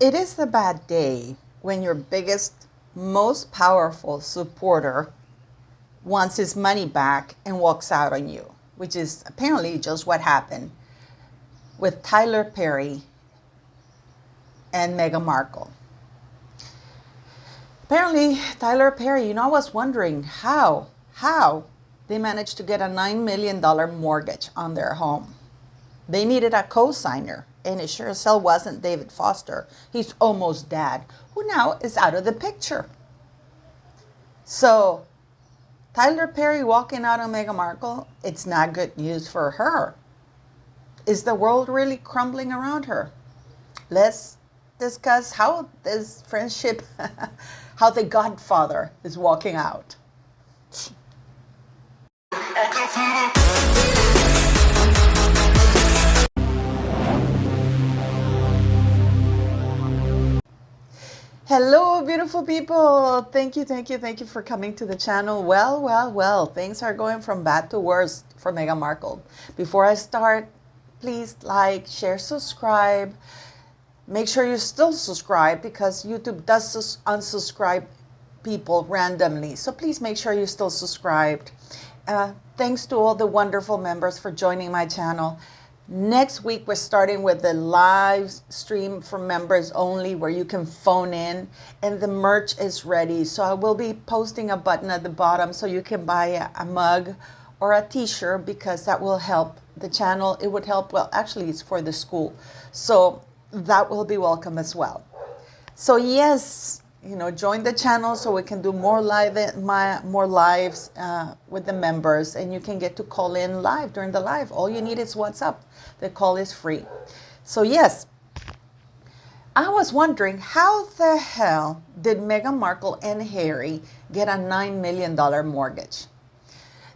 It is a bad day when your biggest, most powerful supporter wants his money back and walks out on you, which is apparently just what happened with Tyler Perry and Meghan Markle. Apparently, Tyler Perry, I was wondering how they managed to get a $9 million mortgage on their home. They needed a co-signer, and it sure as hell wasn't David Foster. He's almost dad, who now is out of the picture. So, Tyler Perry walking out on Meghan Markle, it's not good news for her. Is the world really crumbling around her? Let's discuss how this friendship, how the godfather is walking out. Hello, beautiful people. Thank you for coming to the channel. Well. Things are going from bad to worse for Meghan Markle. Before I start, please like, share, subscribe. Make sure you still subscribe because YouTube does unsubscribe people randomly. So please make sure you're still subscribed. Thanks to all the wonderful members for joining my channel. Next week, we're starting with the live stream for members only where you can phone in, and the merch is ready. So I will be posting a button at the bottom so you can buy a mug or a t-shirt because that will help the channel. It would help, well, actually it's for the school. So that will be welcome as well. So yes, join the channel so we can do more lives with the members, and you can get to call in live during the live. All you need is WhatsApp. The call is free. So yes, I was wondering how the hell did Meghan Markle and Harry get a $9 million mortgage?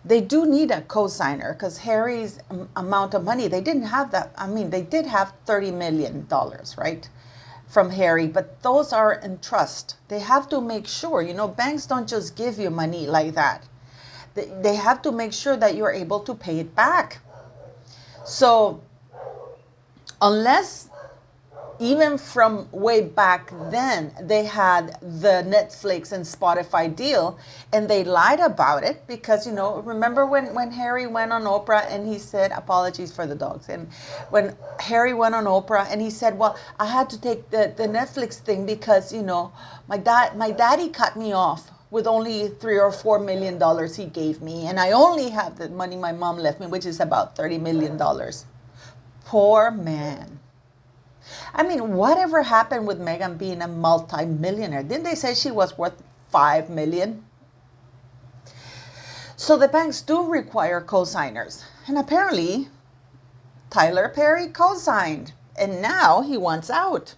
They do need a co-signer because Harry's amount of money, they didn't have that. I mean, they did have $30 million, right? From Harry, but those are in trust. They have to make sure, banks don't just give you money like that. They have to make sure that you're able to pay it back. So unless even from way back then, they had the Netflix and Spotify deal and they lied about it because, remember when Harry went on Oprah and he said, apologies for the dogs. And when Harry went on Oprah and he said, well, I had to take the Netflix thing because, my daddy cut me off with only $3 or $4 million he gave me. And I only have the money my mom left me, which is about $30 million. Poor man. I mean, whatever happened with Meghan being a multi-millionaire? Didn't they say she was worth $5 million? So the banks do require co-signers. And apparently, Tyler Perry co-signed. And now he wants out.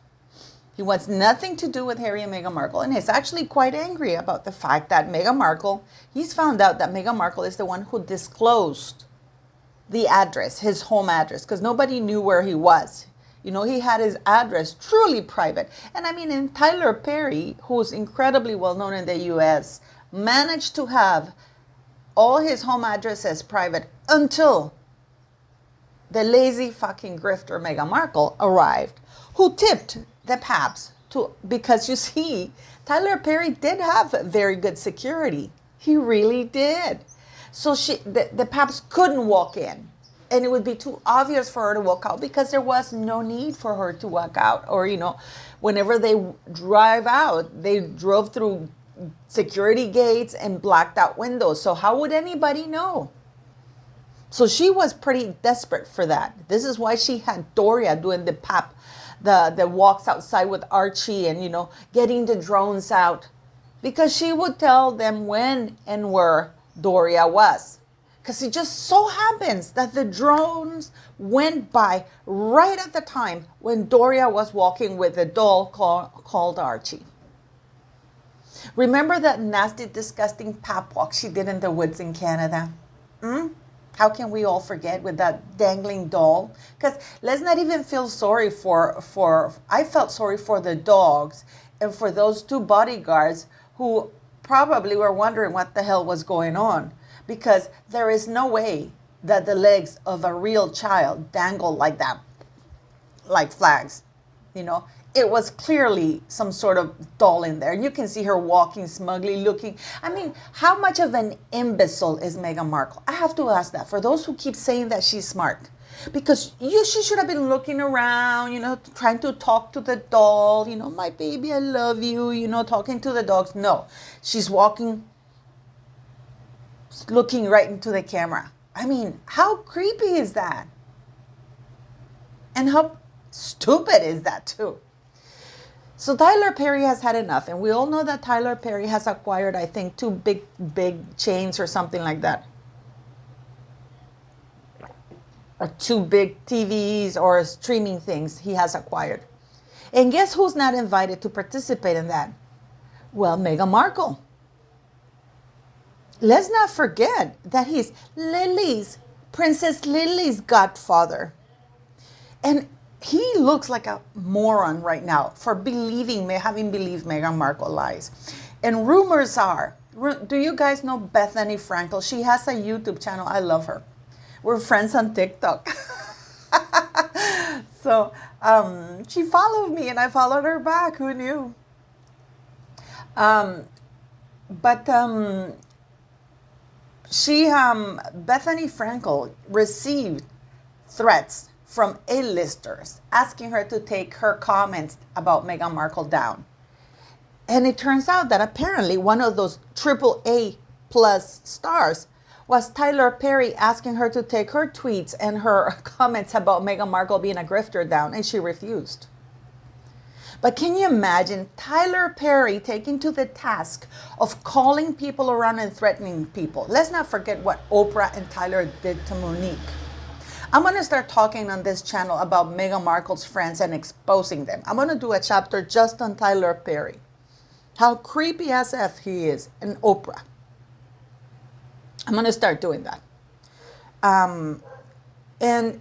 He wants nothing to do with Harry and Meghan Markle. And he's actually quite angry about the fact that Meghan Markle, he's found out that Meghan Markle is the one who disclosed the address, his home address, because nobody knew where he was. He had his address truly private. And I mean, and Tyler Perry, who's incredibly well known in the US, managed to have all his home addresses private until the lazy fucking grifter Meghan Markle arrived, who tipped the Paps because you see, Tyler Perry did have very good security. He really did. So the Paps couldn't walk in. And it would be too obvious for her to walk out because there was no need for her to walk out. Or, whenever they drive out, they drove through security gates and blacked out windows. So how would anybody know? So she was pretty desperate for that. This is why she had Doria doing the walks outside with Archie and, getting the drones out. Because she would tell them when and where Doria was. Because it just so happens that the drones went by right at the time when Doria was walking with a doll called Archie. Remember that nasty, disgusting pap walk she did in the woods in Canada? How can we all forget with that dangling doll? Because let's not even feel sorry I felt sorry for the dogs and for those two bodyguards who probably were wondering what the hell was going on. Because there is no way that the legs of a real child dangle like that, like flags. it was clearly some sort of doll in there. You can see her walking smugly, looking. I mean, how much of an imbecile is Meghan Markle? I have to ask that for those who keep saying that she's smart. Because she should have been looking around, trying to talk to the doll, my baby, I love you, talking to the dogs. No, she's walking, looking right into the camera. I mean, how creepy is that? And how stupid is that too? So Tyler Perry has had enough. And we all know that Tyler Perry has acquired, I think, 2 big chains or something like that. Or 2 big TVs or streaming things he has acquired. And guess who's not invited to participate in that? Well, Meghan Markle. Let's not forget that he's Princess Lily's godfather. And he looks like a moron right now for having believed Meghan Markle lies. And rumors are, do you guys know Bethany Frankel? She has a YouTube channel. I love her. We're friends on TikTok. So she followed me and I followed her back. Who knew? Bethany Frankel received threats from A-listers asking her to take her comments about Meghan Markle down. And it turns out that apparently one of those AAA plus stars was Tyler Perry asking her to take her tweets and her comments about Meghan Markle being a grifter down, and she refused. But can you imagine Tyler Perry taking to the task of calling people around and threatening people? Let's not forget what Oprah and Tyler did to Monique. I'm going to start talking on this channel about Meghan Markle's friends and exposing them. I'm going to do a chapter just on Tyler Perry. How creepy as F he is, and Oprah. I'm going to start doing that. And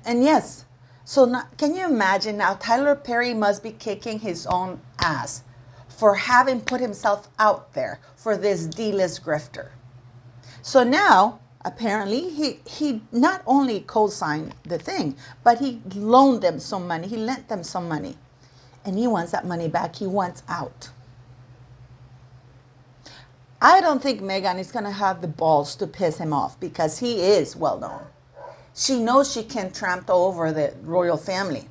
yes, so now, can you imagine now Tyler Perry must be kicking his own ass for having put himself out there for this D-list grifter. So now, apparently, he not only co-signed the thing, but he loaned them some money. He lent them some money. And he wants that money back. He wants out. I don't think Meghan is going to have the balls to piss him off because he is well known. She knows she can trample over the royal family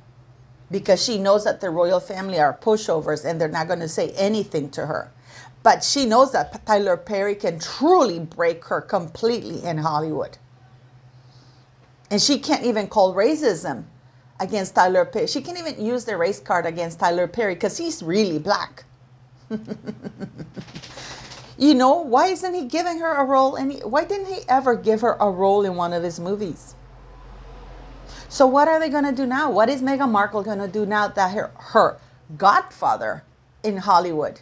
because she knows that the royal family are pushovers and they're not going to say anything to her. But she knows that Tyler Perry can truly break her completely in Hollywood. And she can't even call racism against Tyler Perry. She can't even use the race card against Tyler Perry because he's really black. Why isn't he giving her a role? Why didn't he ever give her a role in one of his movies? So what are they going to do now? What is Meghan Markle going to do now that her godfather in Hollywood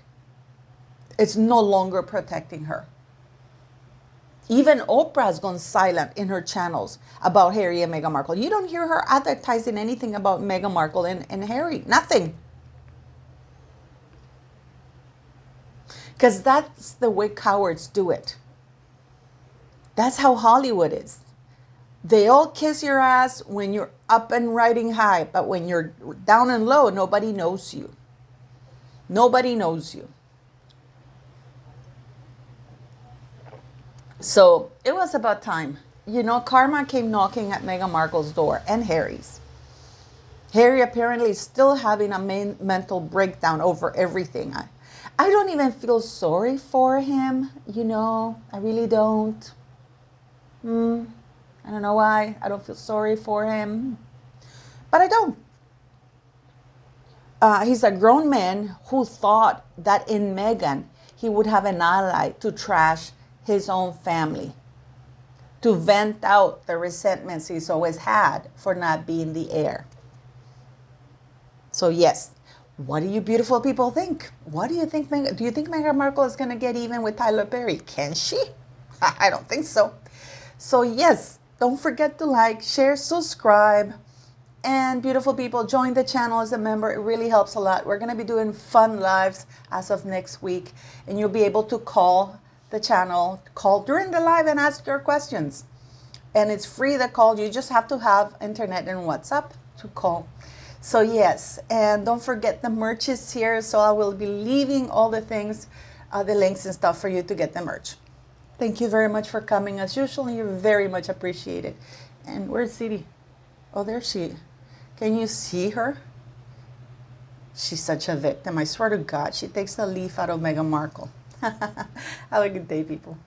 is no longer protecting her? Even Oprah has gone silent in her channels about Harry and Meghan Markle. You don't hear her advertising anything about Meghan Markle and Harry. Nothing. Because that's the way cowards do it. That's how Hollywood is. They all kiss your ass when you're up and riding high, but when you're down and low, nobody knows you. Nobody knows you. So it was about time. Karma came knocking at Meghan Markle's door and Harry's. Harry apparently is still having a mental breakdown over everything. I don't even feel sorry for him, I really don't. I don't know why. I don't feel sorry for him. But I don't. He's a grown man who thought that in Meghan, he would have an ally to trash his own family, to vent out the resentments he's always had for not being the heir. So yes, what do you beautiful people think? What do you think? Do you think Meghan Markle is going to get even with Tyler Perry? Can she? I don't think so. So yes, don't forget to like, share, subscribe. And beautiful people, join the channel as a member. It really helps a lot. We're going to be doing fun lives as of next week. And you'll be able to call the channel, call during the live and ask your questions. And it's free to call. You just have to have internet and WhatsApp to call. So yes, and don't forget the merch is here. So I will be leaving all the things, the links and stuff for you to get the merch. Thank you very much for coming. As usual, you're very much appreciated. And where's City? Oh, there she. Can you see her? She's such a victim. I swear to God, she takes the leaf out of Meghan Markle. Have a good day, people.